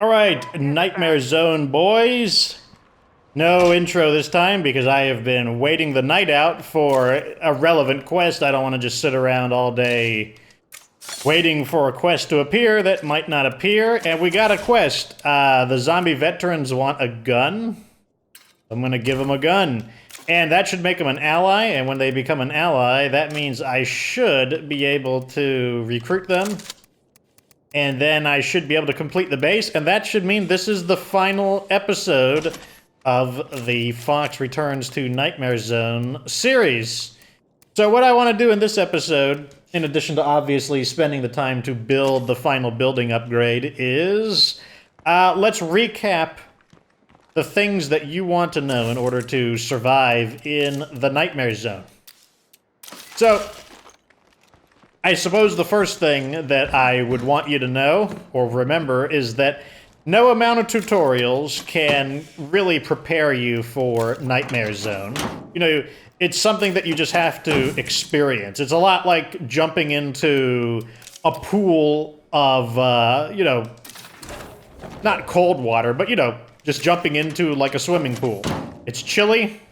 All right, Nightmare Zone boys. No intro this time because I have been waiting the night out for a relevant quest. I don't want to just sit around all day waiting for a quest to appear that might not appear. And we got a quest. The zombie veterans want a gun. I'm going to give them a gun. And that should make them an ally. And when they become an ally, that means I should be able to recruit them. And then I should be able to complete the base, and that should mean this is the final episode of the Fox Returns to Nightmare Zone series. So what I want to do in this episode, in addition to obviously spending the time to build the final building upgrade, is let's recap the things that you want to know in order to survive in the Nightmare Zone. So I suppose the first thing that I would want you to know, or remember, is that no amount of tutorials can really prepare you for Nightmare Zone. You know, it's something that you just have to experience. It's a lot like jumping into a pool of, you know, not cold water, but, you know, just jumping into like a swimming pool. It's chilly.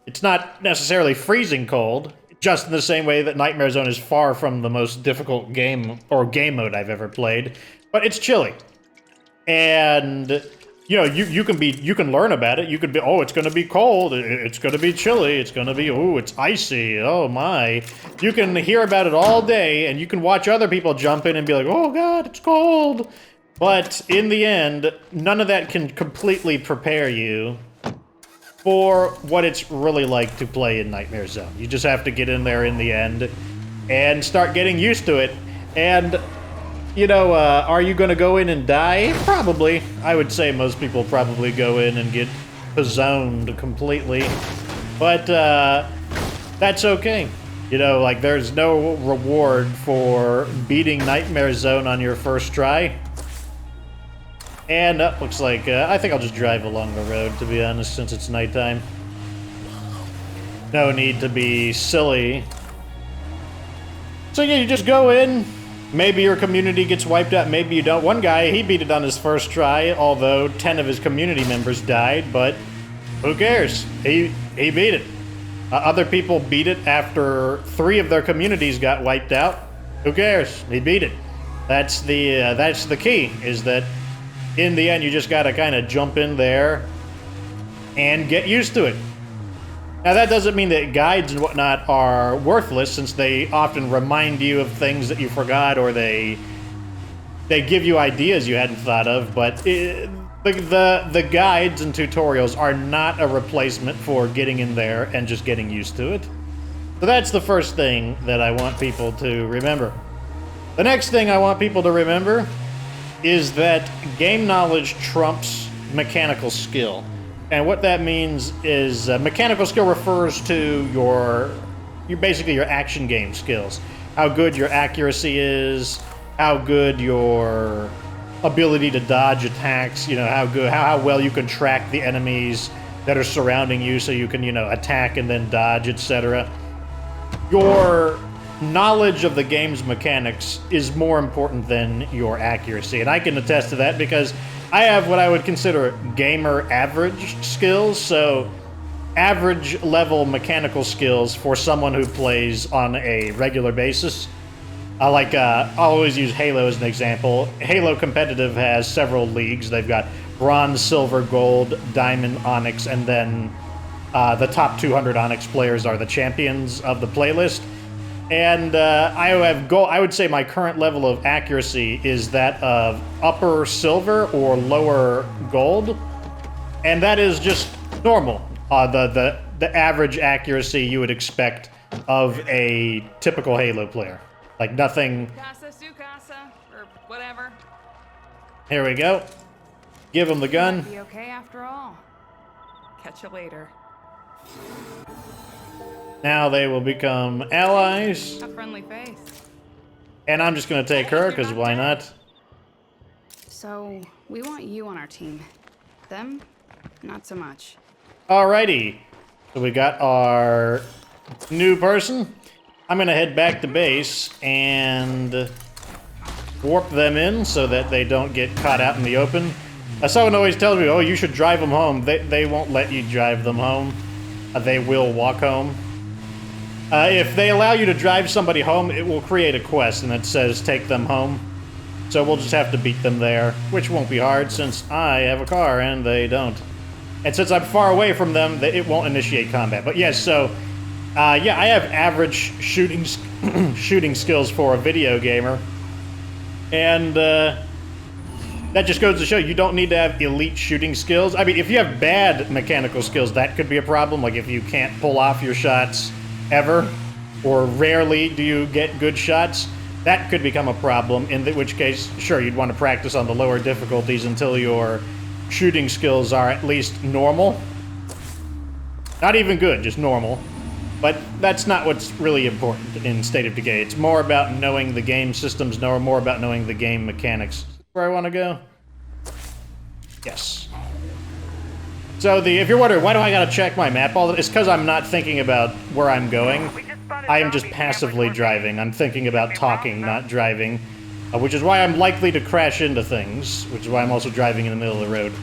It's not necessarily freezing cold. Just in the same way that Nightmare Zone is far from the most difficult game or game mode I've ever played, but it's chilly. And you know, you can learn about it. You could be, oh, it's going to be cold, it's going to be chilly, it's going to be, oh, it's icy, oh my. You can hear about it all day, and you can watch other people jump in and be like, oh god, it's cold. But in the end, none of that can completely prepare you for what it's really like to play in Nightmare Zone. You just have to get in there in the end and start getting used to it. And, you know, are you gonna go in and die? Probably. I would say most people probably go in and get zoned completely. But, that's okay. You know, like, there's no reward for beating Nightmare Zone on your first try. And looks like, I think I'll just drive along the road, to be honest, since it's nighttime. No need to be silly. So yeah, you just go in. Maybe your community gets wiped out, maybe you don't. One guy, he beat it on his first try, although 10 of his community members died, but who cares? He beat it. Other people beat it after 3 of their communities got wiped out. Who cares? He beat it. That's the key, is that in the end, you just gotta kind of jump in there and get used to it. Now, that doesn't mean that guides and whatnot are worthless, since they often remind you of things that you forgot, or they give you ideas you hadn't thought of, but the guides and tutorials are not a replacement for getting in there and just getting used to it. So that's the first thing that I want people to remember. The next thing I want people to remember is that game knowledge trumps mechanical skill. And what that means is mechanical skill refers to your basically your action game skills. How good your accuracy is, how good your ability to dodge attacks, you know, how well you can track the enemies that are surrounding you so you can, you know, attack and then dodge, etc. Your knowledge of the game's mechanics is more important than your accuracy, and I can attest to that because I have what I would consider gamer average skills, so average level mechanical skills for someone who plays on a regular basis. I'll always use Halo as an example. Halo Competitive has several leagues. They've got Bronze, Silver, Gold, Diamond, Onyx, and then the top 200 Onyx players are the champions of the playlist. And I would say my current level of accuracy is that of upper silver or lower gold, and that is just normal. The average accuracy you would expect of a typical Halo player, like nothing. Casa su casa, or whatever. Here we go. Give him the gun. Be okay after all. Catch you later. Now they will become allies. A friendly face. And I'm just going to take her, because why not? So, we want you on our team. Them, not so much. Alrighty. So we got our new person. I'm going to head back to base and warp them in so that they don't get caught out in the open. Someone always tells me, oh, you should drive them home. They won't let you drive them home. They will walk home. If they allow you to drive somebody home, it will create a quest, and it says take them home. So we'll just have to beat them there, which won't be hard since I have a car and they don't. And since I'm far away from them, it won't initiate combat. But yes, so, yeah, I have average shooting skills for a video gamer. And, that just goes to show you don't need to have elite shooting skills. I mean, if you have bad mechanical skills, that could be a problem. Like if you can't pull off your shots ever, or rarely do you get good shots, that could become a problem, in which case, sure, you'd want to practice on the lower difficulties until your shooting skills are at least normal. Not even good, just normal. But that's not what's really important in State of Decay. It's more about knowing the game systems, more about knowing the game mechanics. Where I want to go? Yes. So if you're wondering, why do I gotta check my map all the time? It's because I'm not thinking about where I'm going. I am just passively driving. I'm thinking about talking, not driving. Which is why I'm likely to crash into things. Which is why I'm also driving in the middle of the road.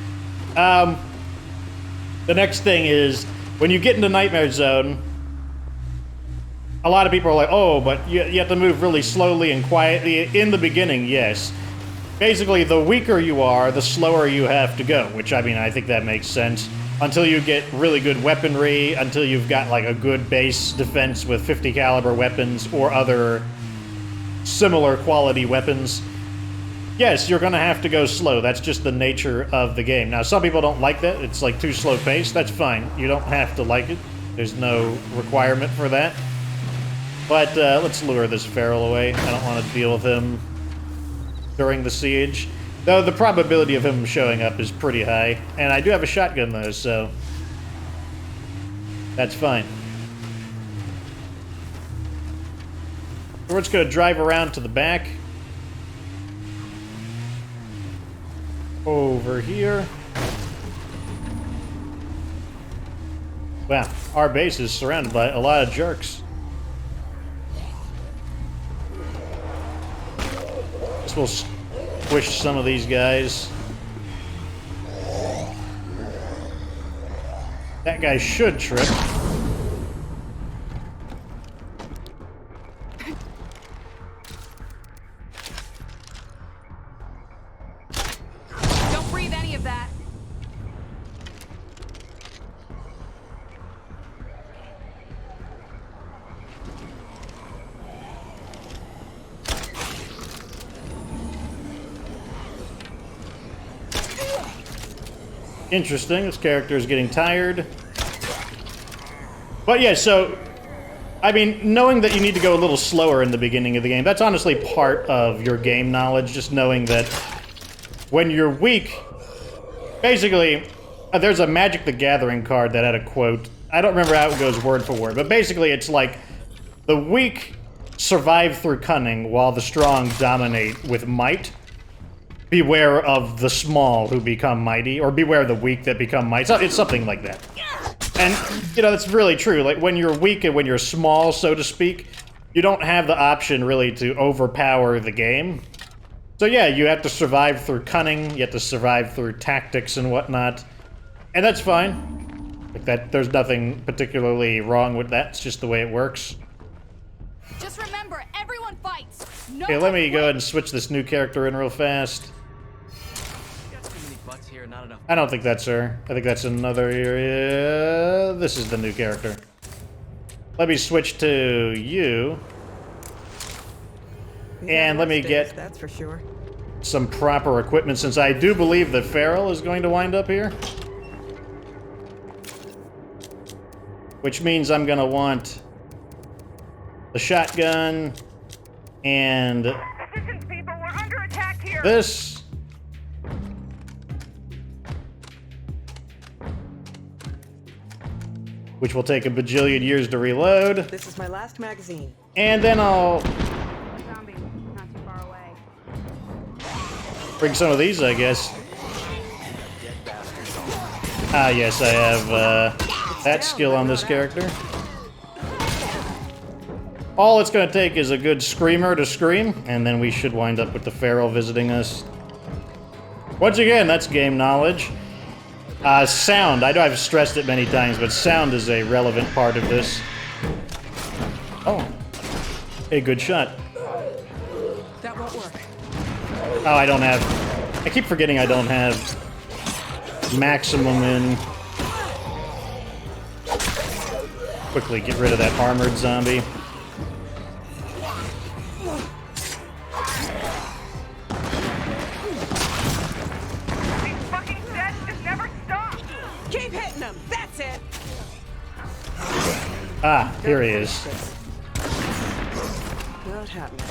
The next thing is, when you get into Nightmare Zone, a lot of people are like, oh, but you have to move really slowly and quietly. In the beginning, yes. Basically, the weaker you are, the slower you have to go, which, I mean, I think that makes sense. Until you get really good weaponry, until you've got, like, a good base defense with 50 caliber weapons or other similar quality weapons. Yes, you're gonna have to go slow. That's just the nature of the game. Now, some people don't like that. It's, like, too slow paced. That's fine. You don't have to like it. There's no requirement for that. But, let's lure this feral away. I don't want to deal with him during the siege. Though the probability of him showing up is pretty high. And I do have a shotgun though, so that's fine. We're just gonna drive around to the back. Over here. Wow, our base is surrounded by a lot of jerks. We'll squish some of these guys. That guy should trip. Don't breathe any of that. Interesting, this character is getting tired. But yeah, so, I mean, knowing that you need to go a little slower in the beginning of the game, that's honestly part of your game knowledge, just knowing that when you're weak, basically, there's a Magic the Gathering card that had a quote. I don't remember how it goes word for word, but basically it's like, the weak survive through cunning while the strong dominate with might. Beware of the small who become mighty, or beware the weak that become mighty. It's something like that. And, you know, that's really true. Like, when you're weak and when you're small, so to speak, you don't have the option, really, to overpower the game. So yeah, you have to survive through cunning, you have to survive through tactics and whatnot. And that's fine. Like there's nothing particularly wrong with that, it's just the way it works. Just remember, everyone fights. No Okay, let me go ahead and switch this new character in real fast. I don't think that's her. I think that's another area. This is the new character. Let me switch to you. And let me get that's for sure. some proper equipment, since I do believe that Farrell is going to wind up here. Which means I'm gonna want the shotgun and Assistance, people, we're under attack here. this. Which will take a bajillion years to reload. This is my last magazine. And then I'll Zombie, not too far away. bring some of these, I guess. Ah, yes, I have that skill on this character. All it's gonna take is a good screamer to scream, and then we should wind up with the feral visiting us. Once again, that's game knowledge. Sound. I know I've stressed it many times, but sound is a relevant part of this. Oh. A good shot. That won't work. Oh, I don't have... I keep forgetting I don't have maximum in. Quickly get rid of that armored zombie. These fucking sets just never stop. Keep hitting them. That's it. Ah, here he is. Not happening.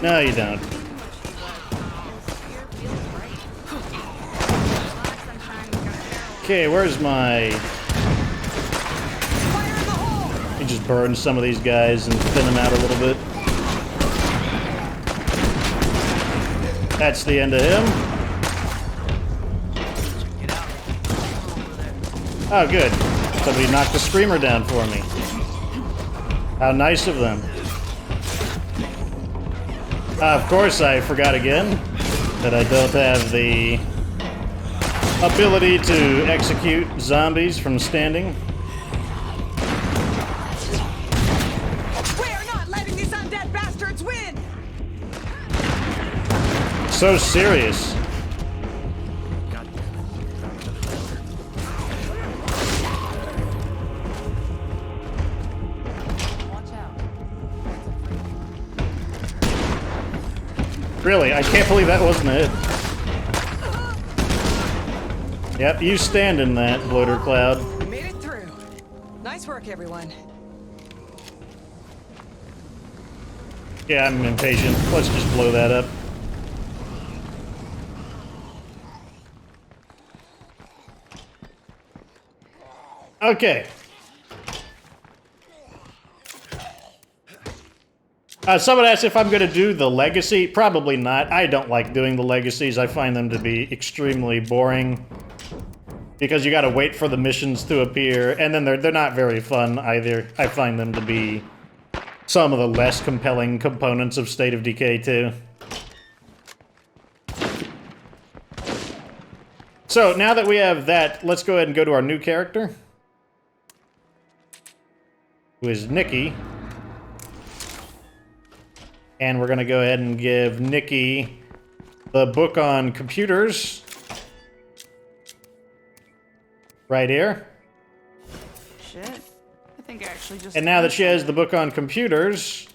No, you don't. Okay, where's my... You just burn some of these guys and thin them out a little bit. That's the end of him. Oh, good. Somebody knocked the screamer down for me. How nice of them. Of course, I forgot again that I don't have the ability to execute zombies from standing. We're not letting these undead bastards win. So serious. Really, I can't believe that wasn't it. Yep, you stand in that, bloater cloud. We made it through. Nice work, everyone. Yeah, I'm impatient. Let's just blow that up. Okay. Someone asked if I'm going to do the legacy. Probably not. I don't like doing the legacies. I find them to be extremely boring. Because you got to wait for the missions to appear, and then they're not very fun either. I find them to be some of the less compelling components of State of Decay too. So now that we have that, let's go ahead and go to our new character, who is Nikki. And we're going to go ahead and give Nikki the book on computers. Right here. Shit. I think I actually just... And now that she has the book on computers,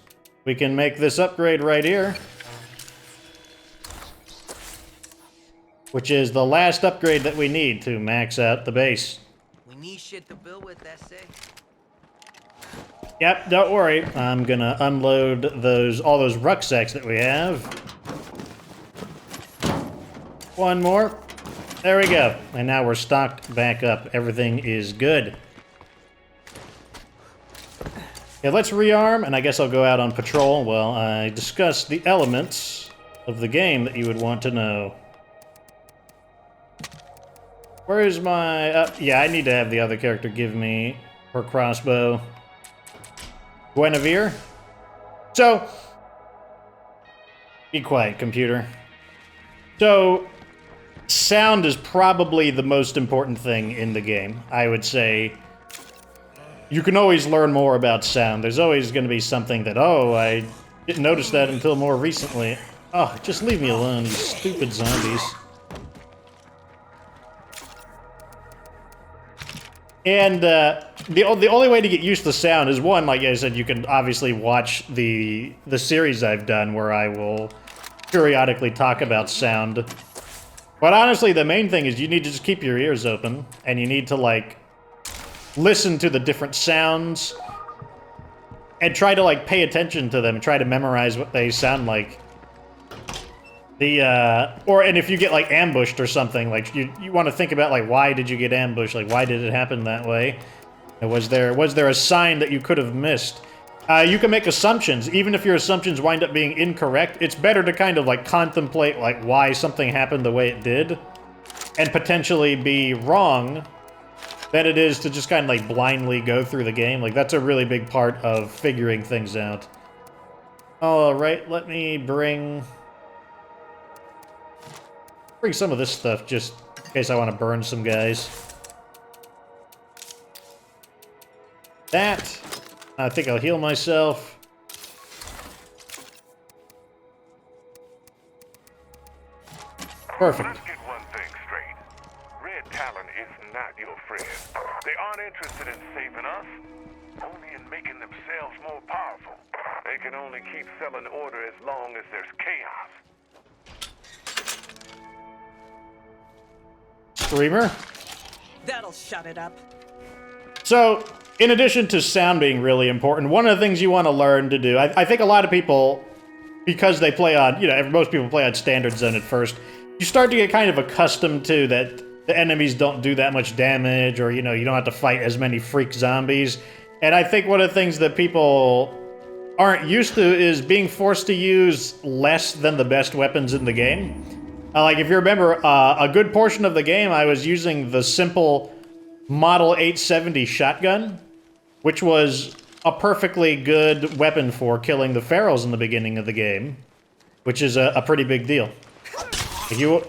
we can make this upgrade right here. Which is the last upgrade that we need to max out the base. We need shit to build with, that's it. Yep, don't worry. I'm gonna unload all those rucksacks that we have. One more. There we go. And now we're stocked back up. Everything is good. Okay, let's rearm, and I guess I'll go out on patrol while I discuss the elements of the game that you would want to know. Where is my... yeah, I need to have the other character give me her crossbow. Guinevere. So... Be quiet, computer. So... Sound is probably the most important thing in the game. I would say you can always learn more about sound. There's always going to be something that, oh, I didn't notice that until more recently. Oh, just leave me alone, you stupid zombies. And the only way to get used to sound is, one, like I said, you can obviously watch the series I've done where I will periodically talk about sound. But honestly, the main thing is you need to just keep your ears open, and you need to, like, listen to the different sounds, and try to, like, pay attention to them, and try to memorize what they sound like. And if you get, like, ambushed or something, like, you want to think about, like, why did you get ambushed? Like, why did it happen that way? And was there a sign that you could have missed? You can make assumptions. Even if your assumptions wind up being incorrect, it's better to kind of, like, contemplate, like, why something happened the way it did, and potentially be wrong, than it is to just kind of like blindly go through the game. Like, that's a really big part of figuring things out. Alright, let me bring some of this stuff just in case I want to burn some guys. That. I think I'll heal myself. Perfect. Let's get one thing straight. Red Talon is not your friend. They aren't interested in saving us, only in making themselves more powerful. They can only keep selling order as long as there's chaos. Streamer? That'll shut it up. So, in addition to sound being really important, one of the things you want to learn to do, I think a lot of people, because they play on, most people play on Standard Zone at first, you start to get kind of accustomed to that the enemies don't do that much damage, or, you don't have to fight as many freak zombies. And I think one of the things that people aren't used to is being forced to use less than the best weapons in the game. Like, if you remember, a good portion of the game, I was using the simple Model 870 shotgun, which was a perfectly good weapon for killing the ferals in the beginning of the game, which is a pretty big deal. You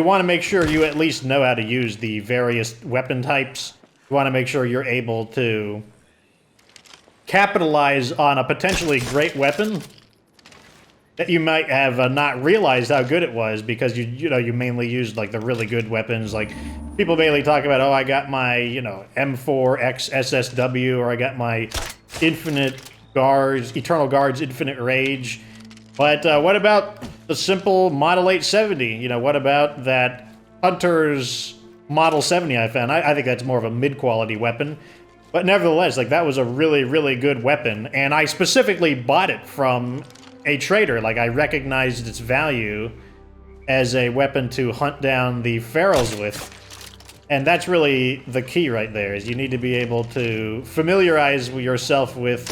want to make sure you at least know how to use the various weapon types. You want to make sure you're able to capitalize on a potentially great weapon that you might have not realized how good it was because you mainly used like the really good weapons. Like, people mainly talk about, oh, I got my M4X SSW, or I got my Eternal Guards Infinite Rage. But what about the simple Model 870? What about that Hunter's Model 70 I found? I think that's more of a mid-quality weapon. But nevertheless, like, that was a really, really good weapon. And I specifically bought it from a trader. Like, I recognized its value as a weapon to hunt down the ferals with. And that's really the key right there, is you need to be able to familiarize yourself with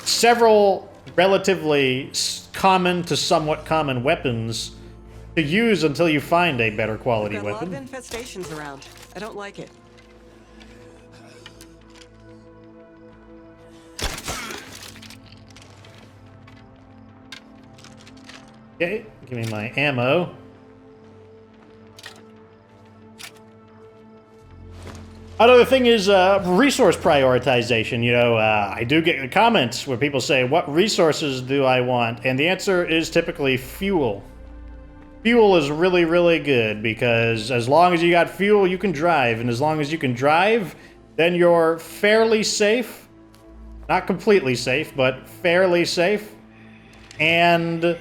several relatively common to somewhat common weapons to use until you find a better quality We've got weapon. a lot of infestations around. I don't like it. Okay, give me my ammo. Another thing is resource prioritization. I do get comments where people say, what resources do I want? And the answer is typically fuel. Fuel is really, really good because as long as you got fuel, you can drive. And as long as you can drive, then you're fairly safe. Not completely safe, but fairly safe. And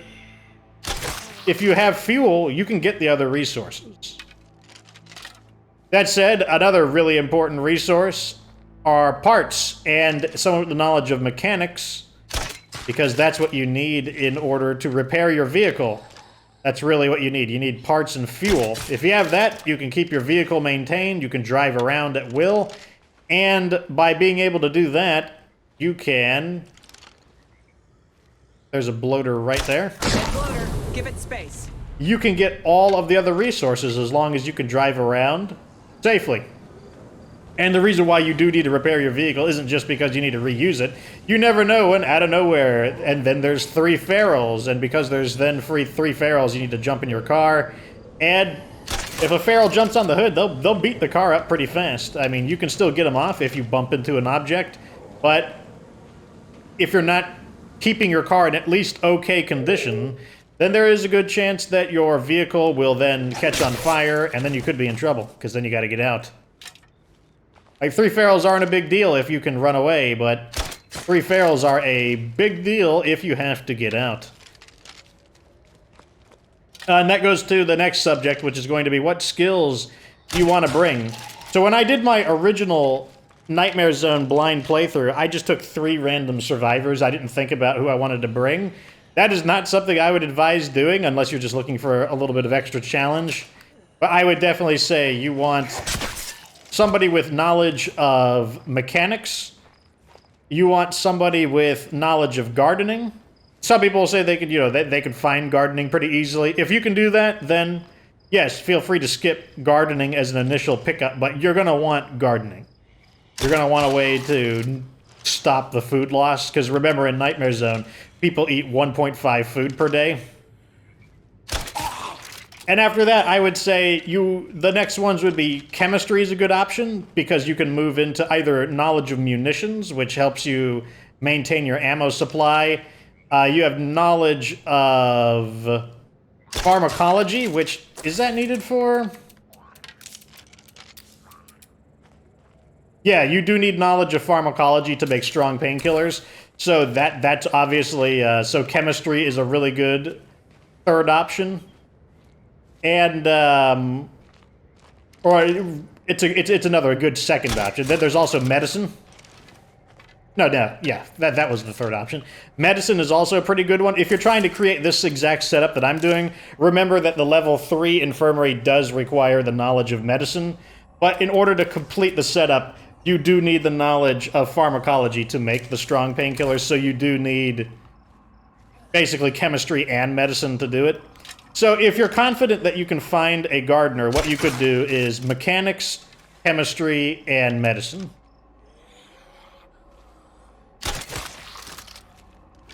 if you have fuel, you can get the other resources. That said, another really important resource are parts and some of the knowledge of mechanics, because that's what you need in order to repair your vehicle. That's really what you need. You need parts and fuel. If you have that, you can keep your vehicle maintained, you can drive around at will, and by being able to do that, you can... There's a bloater right there. Bloater, give it space. You can get all of the other resources as long as you can drive around safely. And the reason why you do need to repair your vehicle isn't just because you need to reuse it. You never know when, out of nowhere, and then there's 3 ferals, and because there's then 3 ferals, you need to jump in your car. And if a feral jumps on the hood, they'll beat the car up pretty fast. I mean, you can still get them off if you bump into an object, but if you're not keeping your car in at least okay condition, then there is a good chance that your vehicle will then catch on fire, and then you could be in trouble, because then you gotta get out. Like, 3 ferals aren't a big deal if you can run away, but 3 ferals are a big deal if you have to get out. And that goes to the next subject, which is going to be what skills do you want to bring. So when I did my original Nightmare Zone blind playthrough, I just took 3 random survivors. I didn't think about who I wanted to bring. That is not something I would advise doing unless you're just looking for a little bit of extra challenge. But I would definitely say you want somebody with knowledge of mechanics. You want somebody with knowledge of gardening. Some people say they could, they could find gardening pretty easily. If you can do that, then yes, feel free to skip gardening as an initial pickup, but you're going to want gardening. You're going to want a way to stop the food loss, because remember, in Nightmare Zone, people eat 1.5 food per day. And after that, I would say the next ones would be chemistry is a good option, because you can move into either knowledge of munitions, which helps you maintain your ammo supply. You have knowledge of pharmacology, which, is that needed for? Yeah, you do need knowledge of pharmacology to make strong painkillers. So that's obviously, so chemistry is a really good third option. And, or it's another good second option. Then there's also medicine. No, yeah, that was the third option. Medicine is also a pretty good one. If you're trying to create this exact setup that I'm doing, remember that the level 3 infirmary does require the knowledge of medicine. But in order to complete the setup, you do need the knowledge of pharmacology to make the strong painkillers, so you do need basically chemistry and medicine to do it. So if you're confident that you can find a gardener, what you could do is mechanics, chemistry, and medicine.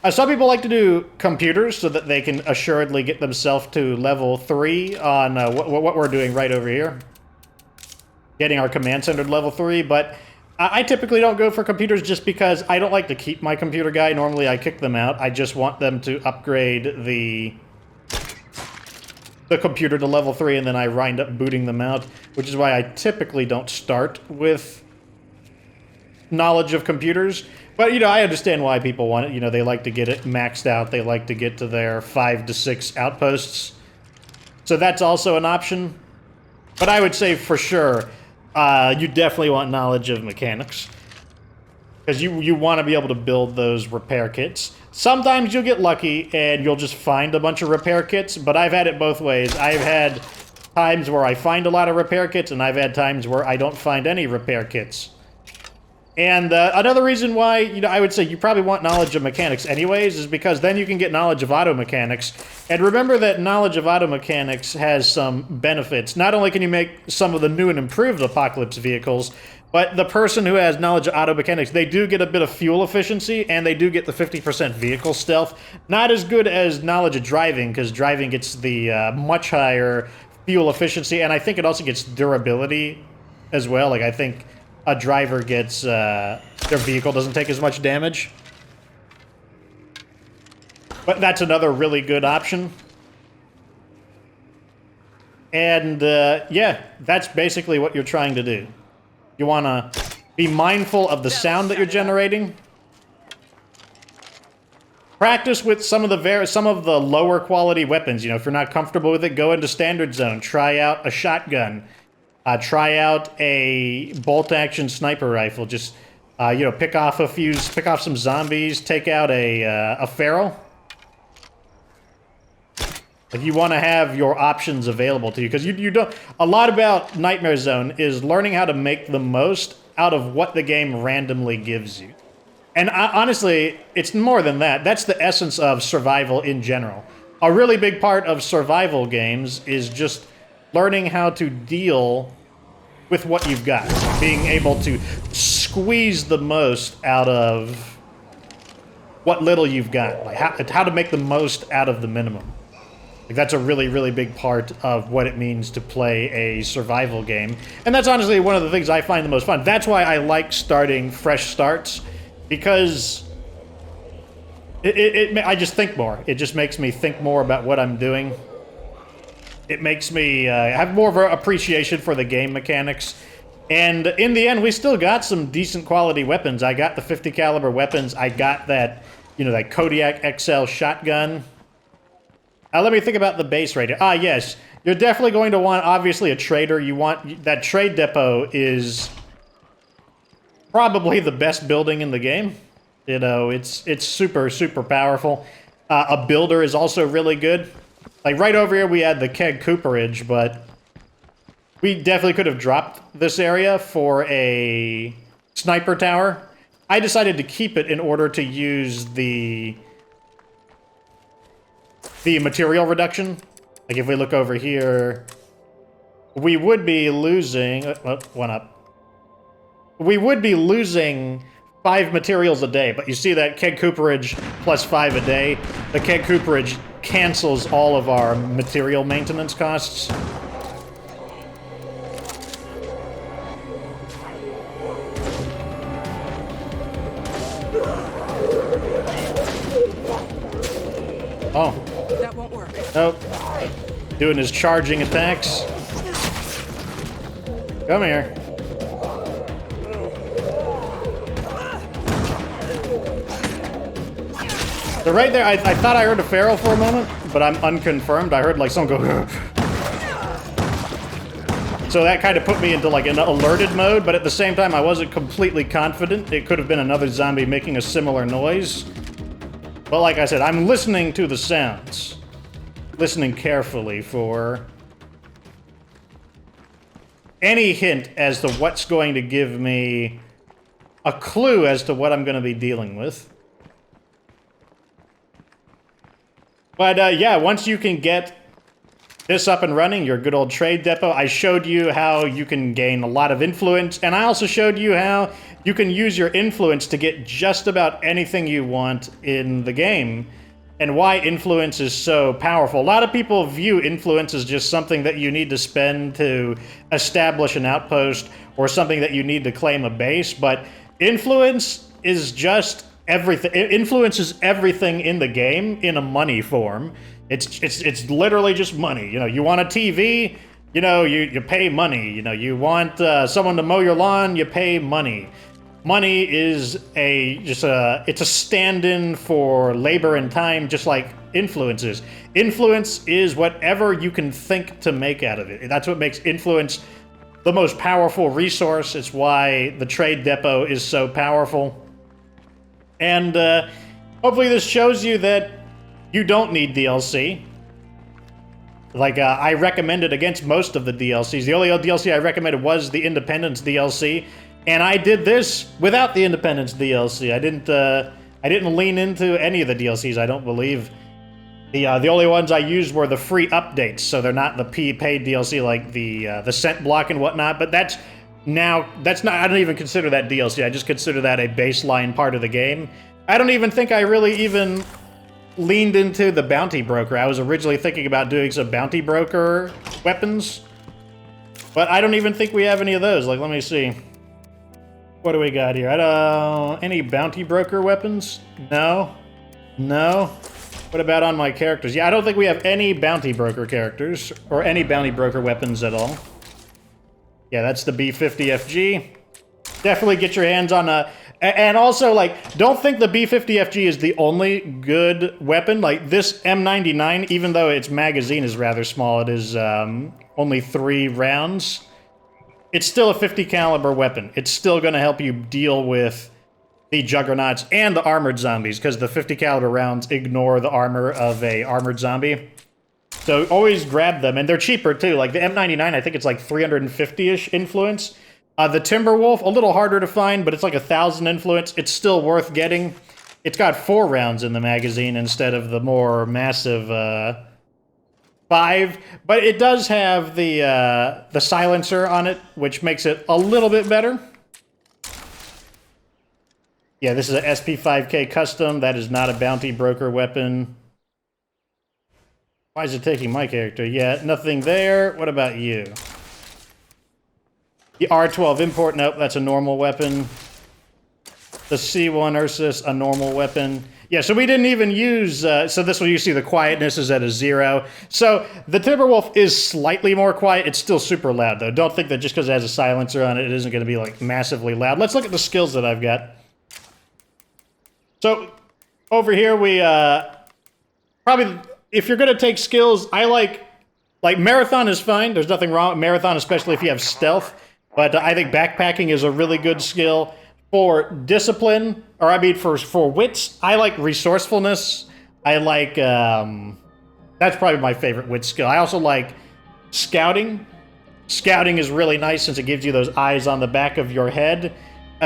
Some people like to do computers so that they can assuredly get themselves to level 3 on what we're doing right over here. Getting our command center to level 3, but I typically don't go for computers just because I don't like to keep my computer guy. Normally I kick them out. I just want them to upgrade the computer to level 3, and then I wind up booting them out, which is why I typically don't start with knowledge of computers. But, you know, I understand why people want it. You know, they like to get it maxed out. They like to get to their 5 to 6 outposts. So that's also an option. But I would say for sure, you definitely want knowledge of mechanics. Because you want to be able to build those repair kits. Sometimes you'll get lucky and you'll just find a bunch of repair kits, but I've had it both ways. I've had times where I find a lot of repair kits, and I've had times where I don't find any repair kits. And another reason why, you know, I would say you probably want knowledge of mechanics anyways is because then you can get knowledge of auto mechanics. And remember that knowledge of auto mechanics has some benefits. Not only can you make some of the new and improved Apocalypse vehicles, but the person who has knowledge of auto mechanics, they do get a bit of fuel efficiency, and they do get the 50% vehicle stealth. Not as good as knowledge of driving, because driving gets the much higher fuel efficiency, and I think it also gets durability as well. Like, I think a driver gets, their vehicle doesn't take as much damage. But that's another really good option. And, yeah, that's basically what you're trying to do. You want to be mindful of the sound that you're generating. Practice with some of the lower quality weapons. You know, if you're not comfortable with it, go into standard zone. Try out a shotgun. Try out a bolt-action sniper rifle. Just, you know, pick off some zombies. Take out a feral. Like, you want to have your options available to you, because you don't. A lot about Nightmare Zone is learning how to make the most out of what the game randomly gives you. And honestly, it's more than that. That's the essence of survival in general. A really big part of survival games is just learning how to deal with what you've got. Being able to squeeze the most out of what little you've got. Like how to make the most out of the minimum. Like, that's a really, really big part of what it means to play a survival game. And that's honestly one of the things I find the most fun. That's why I like starting fresh starts, because I just think more. It just makes me think more about what I'm doing. It makes me have more of an appreciation for the game mechanics. And in the end, we still got some decent quality weapons. I got the 50 caliber weapons. I got that, you know, that Kodiak XL shotgun. Let me think about the base right here. Yes. You're definitely going to want, obviously, a trader. You want... That trade depot is probably the best building in the game. You know, it's super, super powerful. A builder is also really good. Like, right over here, we had the keg cooperage, but we definitely could have dropped this area for a sniper tower. I decided to keep it in order to use the material reduction. Like, if we look over here, we would be losing... one up. We would be losing 5 materials a day, but you see that keg cooperage plus 5 a day. The keg cooperage cancels all of our material maintenance costs. Oh. That won't work. Nope. Doing his charging attacks. Come here. So right there, I thought I heard a feral for a moment, but I'm unconfirmed. I heard like someone go... So that kind of put me into like an alerted mode, but at the same time I wasn't completely confident. It could have been another zombie making a similar noise. But like I said, I'm listening to the sounds. Listening carefully for any hint as to what's going to give me a clue as to what I'm going to be dealing with. But yeah, once you can get this up and running, your good old trade depot, I showed you how you can gain a lot of influence, and I also showed you how you can use your influence to get just about anything you want in the game, and why influence is so powerful. A lot of people view influence as just something that you need to spend to establish an outpost, or something that you need to claim a base, but influence is just everything. It influences everything in the game in a money form. It's literally just money. You know, you want a TV, you know, you pay money. You know, you want someone to mow your lawn, you pay money. Money is it's a stand-in for labor and time, just like influence is. Influence is whatever you can think to make out of it. That's what makes influence the most powerful resource. It's why the trade depot is so powerful. And hopefully this shows you that you don't need DLC. Like, I recommended against most of the DLCs. The only DLC I recommended was the Independence DLC, and I did this without the Independence DLC. I didn't lean into any of the DLCs, I don't believe. The only ones I used were the free updates, so they're not the paid DLC like the scent block and whatnot, but that's not, I don't even consider that DLC. I just consider that a baseline part of the game. I don't even think I really even leaned into the bounty broker. I was originally thinking about doing some bounty broker weapons, but I don't even think we have any of those. Like, let me see. What do we got here? Any bounty broker weapons? No. No. What about on my characters? Yeah, I don't think we have any bounty broker characters, or any bounty broker weapons at all. Yeah, that's the B50FG. Definitely get your hands on a... And also, like, don't think the B50FG is the only good weapon. Like, this M99, even though its magazine is rather small, it is only 3 rounds. It's still a 50 caliber weapon. It's still going to help you deal with the juggernauts and the armored zombies, because the 50 caliber rounds ignore the armor of a armored zombie. So always grab them, and they're cheaper too. Like the M99, I think it's like 350-ish influence. The Timberwolf, a little harder to find, but it's like 1,000 influence. It's still worth getting. It's got 4 rounds in the magazine instead of the more massive 5. But it does have the silencer on it, which makes it a little bit better. Yeah, this is a SP5K custom. That is not a bounty broker weapon. Why is it taking my character? Yeah, nothing there. What about you? The R12 import, nope, that's a normal weapon. The C1 Ursus, a normal weapon. Yeah, so we didn't even use, so this one you see the quietness is at a 0. So the Timberwolf is slightly more quiet. It's still super loud though. Don't think that just because it has a silencer on it, it isn't going to be like massively loud. Let's look at the skills that I've got. So over here we, probably, if you're going to take skills, I like Marathon is fine. There's nothing wrong with Marathon, especially if you have stealth. But I think backpacking is a really good skill. For discipline, or I mean for wits, I like resourcefulness. I like, that's probably my favorite wit skill. I also like scouting. Scouting is really nice since it gives you those eyes on the back of your head.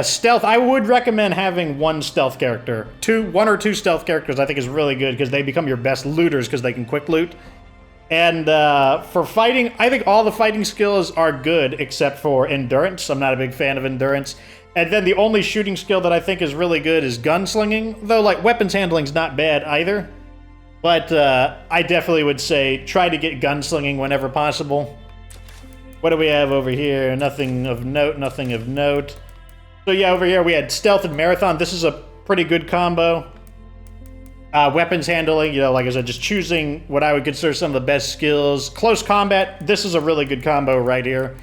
Stealth, I would recommend having 1 stealth character. 1 or 2 stealth characters I think is really good because they become your best looters because they can quick loot. And for fighting, I think all the fighting skills are good except for endurance. I'm not a big fan of endurance. And then the only shooting skill that I think is really good is gunslinging, though like weapons handling's not bad either. But I definitely would say try to get gunslinging whenever possible. What do we have over here? Nothing of note, nothing of note. So yeah, over here we had stealth and marathon. This is a pretty good combo. Weapons handling, you know, like I said, just choosing what I would consider some of the best skills. Close combat, this is a really good combo right here.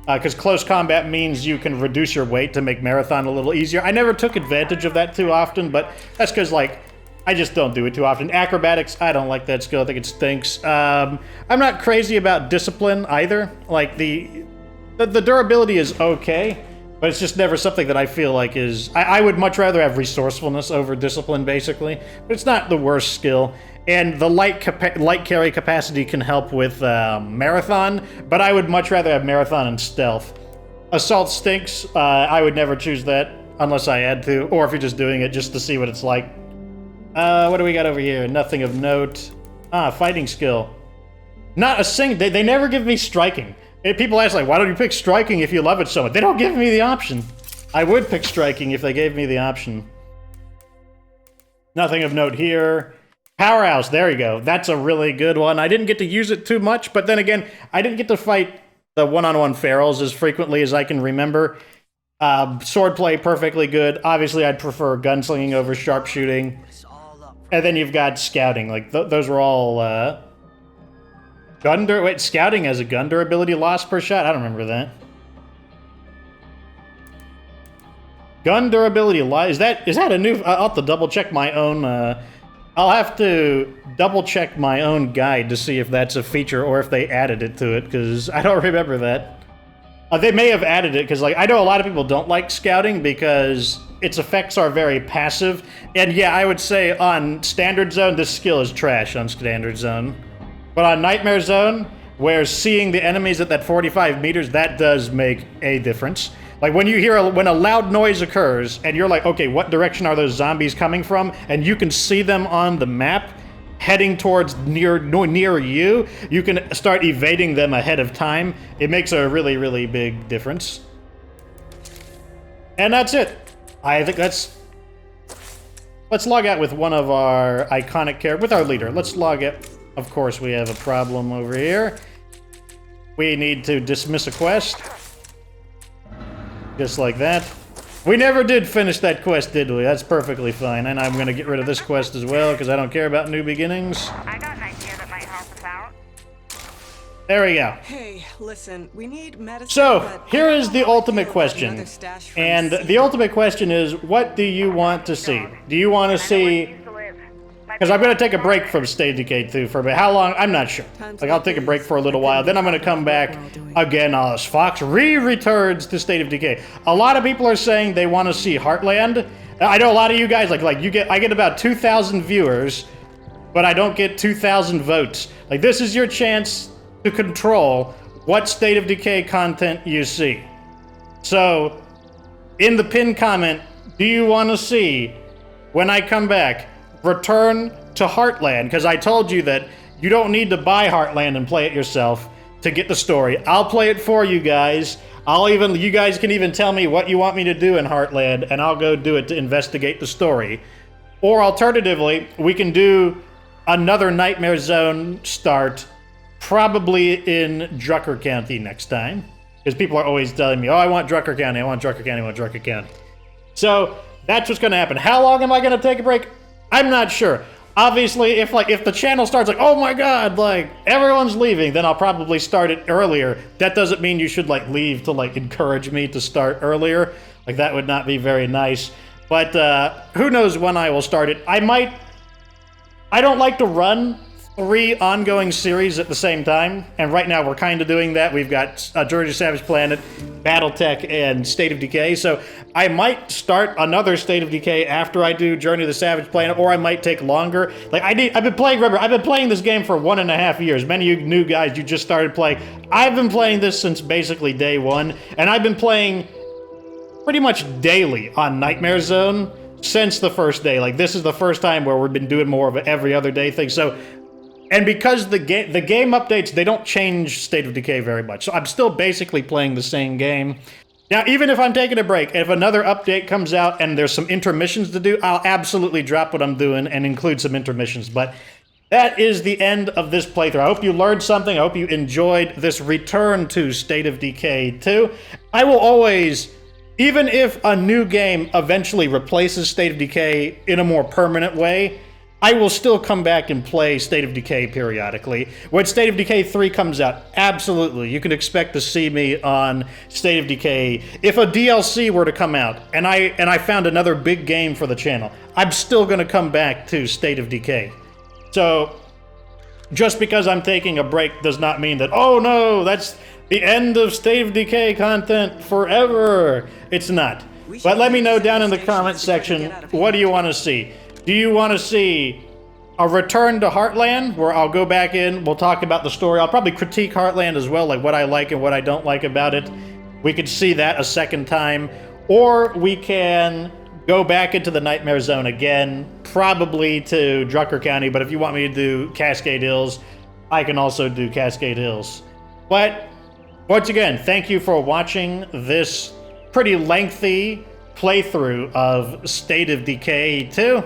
Because close combat means you can reduce your weight to make marathon a little easier. I never took advantage of that too often, but that's because, like, I just don't do it too often. Acrobatics, I don't like that skill. I think it stinks. I'm not crazy about discipline either. Like, the durability is okay, but it's just never something that I feel like is... I would much rather have resourcefulness over discipline, basically. But it's not the worst skill. And the light carry capacity can help with marathon, but I would much rather have marathon and stealth. Assault stinks. I would never choose that unless I had to, or if you're just doing it just to see what it's like. What do we got over here? Nothing of note. Fighting skill. Not a single... They never give me striking. People ask, like, why don't you pick striking if you love it so much? They don't give me the option. I would pick striking if they gave me the option. Nothing of note here. Powerhouse, there you go. That's a really good one. I didn't get to use it too much, but then again, I didn't get to fight the one-on-one ferals as frequently as I can remember. Swordplay, perfectly good. Obviously, I'd prefer gunslinging over sharpshooting. And then you've got scouting. Like, those were all... Wait, scouting has a gun durability loss per shot? I don't remember that. Gun durability loss... Is that a new... I'll have to double-check my own... I'll have to double-check my own guide to see if that's a feature or if they added it to it, because I don't remember that. They may have added it, because like I know a lot of people don't like scouting because its effects are very passive. And yeah, I would say on Standard Zone, this skill is trash on Standard Zone. But on Nightmare Zone, where seeing the enemies at that 45 meters, that does make a difference. Like when you hear when a loud noise occurs and you're like, okay, what direction are those zombies coming from? And you can see them on the map heading towards near you, you can start evading them ahead of time. It makes a really, really big difference. And that's it. I think that's... Let's log out with one of our iconic characters, with our leader. Let's log out. Of course, we have a problem over here. We need to dismiss a quest. Just like that. We never did finish that quest, did we? That's perfectly fine. And I'm going to get rid of this quest as well, because I don't care about new beginnings. I got an idea that might help us out. There we go. Hey, listen, we need medicine. So, here is the ultimate question. And the ultimate question is, what do you want to see? Do you want to see... Because I'm going to take a break from State of Decay 2 for a bit. How long? I'm not sure. Like, I'll take a break for a little while. Then I'm going to come back again as Fox returns to State of Decay. A lot of people are saying they want to see Heartland. I know a lot of you guys, I get about 2,000 viewers, but I don't get 2,000 votes. Like, this is your chance to control what State of Decay content you see. So, in the pinned comment, do you want to see, when I come back, return to Heartland? Because I told you that you don't need to buy Heartland and play it yourself to get the story. I'll play it for you guys. You guys can even tell me what you want me to do in Heartland, and I'll go do it to investigate the story. Or alternatively, we can do another Nightmare Zone start, probably in Drucker County next time. Because people are always telling me, oh, I want Drucker County, I want Drucker County, I want Drucker County. So, that's what's going to happen. How long am I going to take a break? I'm not sure. Obviously, if the channel starts like, oh my god, like, everyone's leaving, then I'll probably start it earlier. That doesn't mean you should, like, leave to, like, encourage me to start earlier. Like, that would not be very nice. But, who knows when I will start it. I don't like to run 3 ongoing series at the same time, and right now we're kind of doing that. We've got Journey to Savage Planet, Battletech, and State of Decay, so I might start another State of Decay after I do Journey to the Savage Planet, or I might take longer. Like, I've been playing this game for 1.5 years. Many of you new guys, you just started playing. I've been playing this since basically day one, and I've been playing pretty much daily on Nightmare Zone since the first day. Like, this is the first time where we've been doing more of an every other day thing, so And because the game updates, they don't change State of Decay very much. So I'm still basically playing the same game. Now, even if I'm taking a break, if another update comes out and there's some intermissions to do, I'll absolutely drop what I'm doing and include some intermissions. But that is the end of this playthrough. I hope you learned something. I hope you enjoyed this return to State of Decay 2. I will always, even if a new game eventually replaces State of Decay in a more permanent way, I will still come back and play State of Decay periodically. When State of Decay 3 comes out, absolutely, you can expect to see me on State of Decay. If a DLC were to come out, and I found another big game for the channel, I'm still going to come back to State of Decay. So, just because I'm taking a break does not mean that, oh no, that's the end of State of Decay content forever. It's not. But let me know down in the comment section, what do you want to see? Do you want to see a return to Heartland, where I'll go back in, we'll talk about the story. I'll probably critique Heartland as well, like what I like and what I don't like about it. We could see that a second time. Or we can go back into the Nightmare Zone again, probably to Drucker County, but if you want me to do Cascade Hills, I can also do Cascade Hills. But, once again, thank you for watching this pretty lengthy playthrough of State of Decay 2.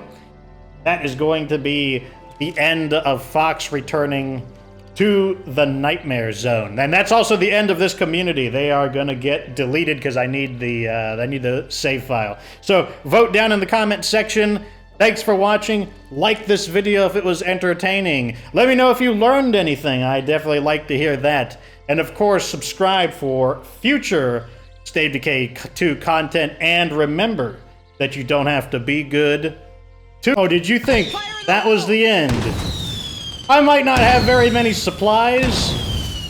That is going to be the end of Fox returning to the Nightmare Zone. And that's also the end of this community. They are going to get deleted because I need the save file. So vote down in the comment section. Thanks for watching. Like this video if it was entertaining. Let me know if you learned anything. I definitely like to hear that. And of course, subscribe for future State of Decay 2 content. And remember that you don't have to be good. Oh, did you think that was the end? I might not have very many supplies,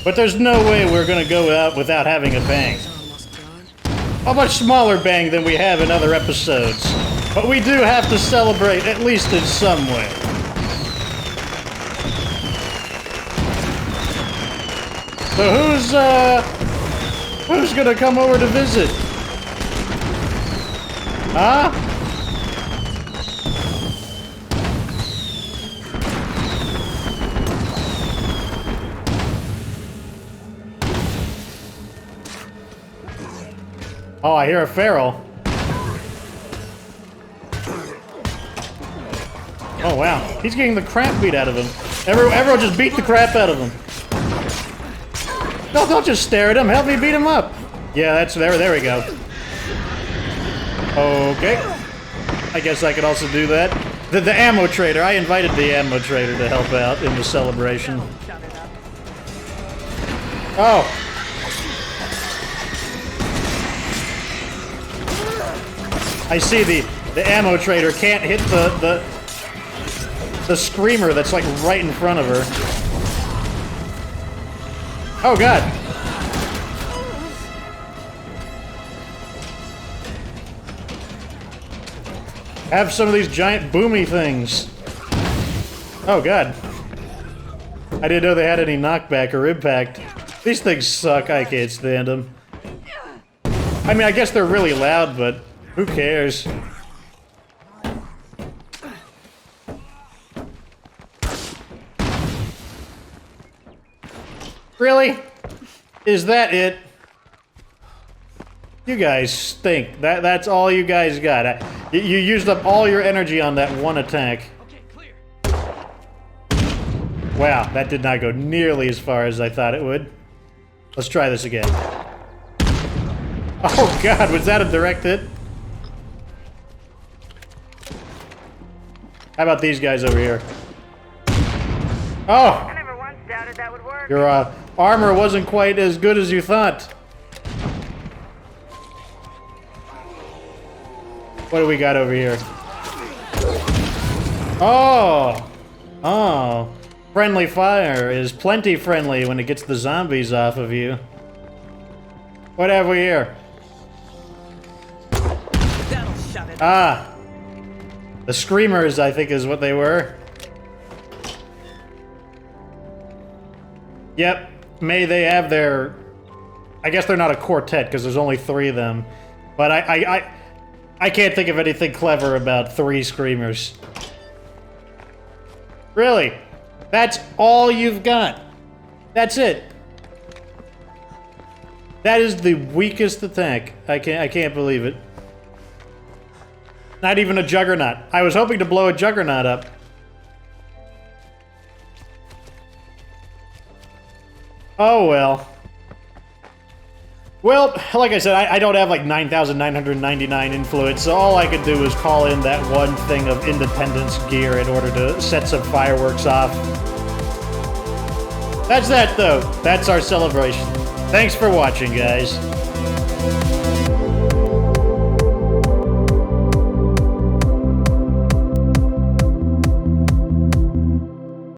but there's no way we're gonna go out without having a bang. A much smaller bang than we have in other episodes. But we do have to celebrate, at least in some way. So who's gonna come over to visit? Huh? Oh, I hear a feral. Oh, wow. He's getting the crap beat out of him. Everyone just beat the crap out of him. No, don't just stare at him. Help me beat him up. Yeah, that's there we go. Okay. I guess I could also do that. The ammo trader. I invited the ammo trader to help out in the celebration. Oh. I see the ammo trader can't hit the screamer that's like right in front of her. Oh god. Have some of these giant boomy things. Oh god. I didn't know they had any knockback or impact. These things suck. I can't stand them. I mean, I guess they're really loud, but who cares? Really? Is that it? You guys stink. That's all you guys got. You used up all your energy on that one attack. Okay, clear. Wow, that did not go nearly as far as I thought it would. Let's try this again. Oh god, was that a direct hit? How about these guys over here? Oh! I never once doubted that would work. Your armor wasn't quite as good as you thought. What do we got over here? Oh! Oh. Friendly fire is plenty friendly when it gets the zombies off of you. What have we here? That'll shut it. Ah! The screamers, I think, is what they were. Yep. May they have their... I guess they're not a quartet, because there's only 3 of them. But I can't think of anything clever about 3 screamers. Really? That's all you've got. That's it. That is the weakest attack. I can't believe it. Not even a juggernaut. I was hoping to blow a juggernaut up. Oh well. Well, like I said, I don't have like 9,999 influence, so all I could do was call in that one thing of independence gear in order to set some fireworks off. That's that, though. That's our celebration. Thanks for watching, guys.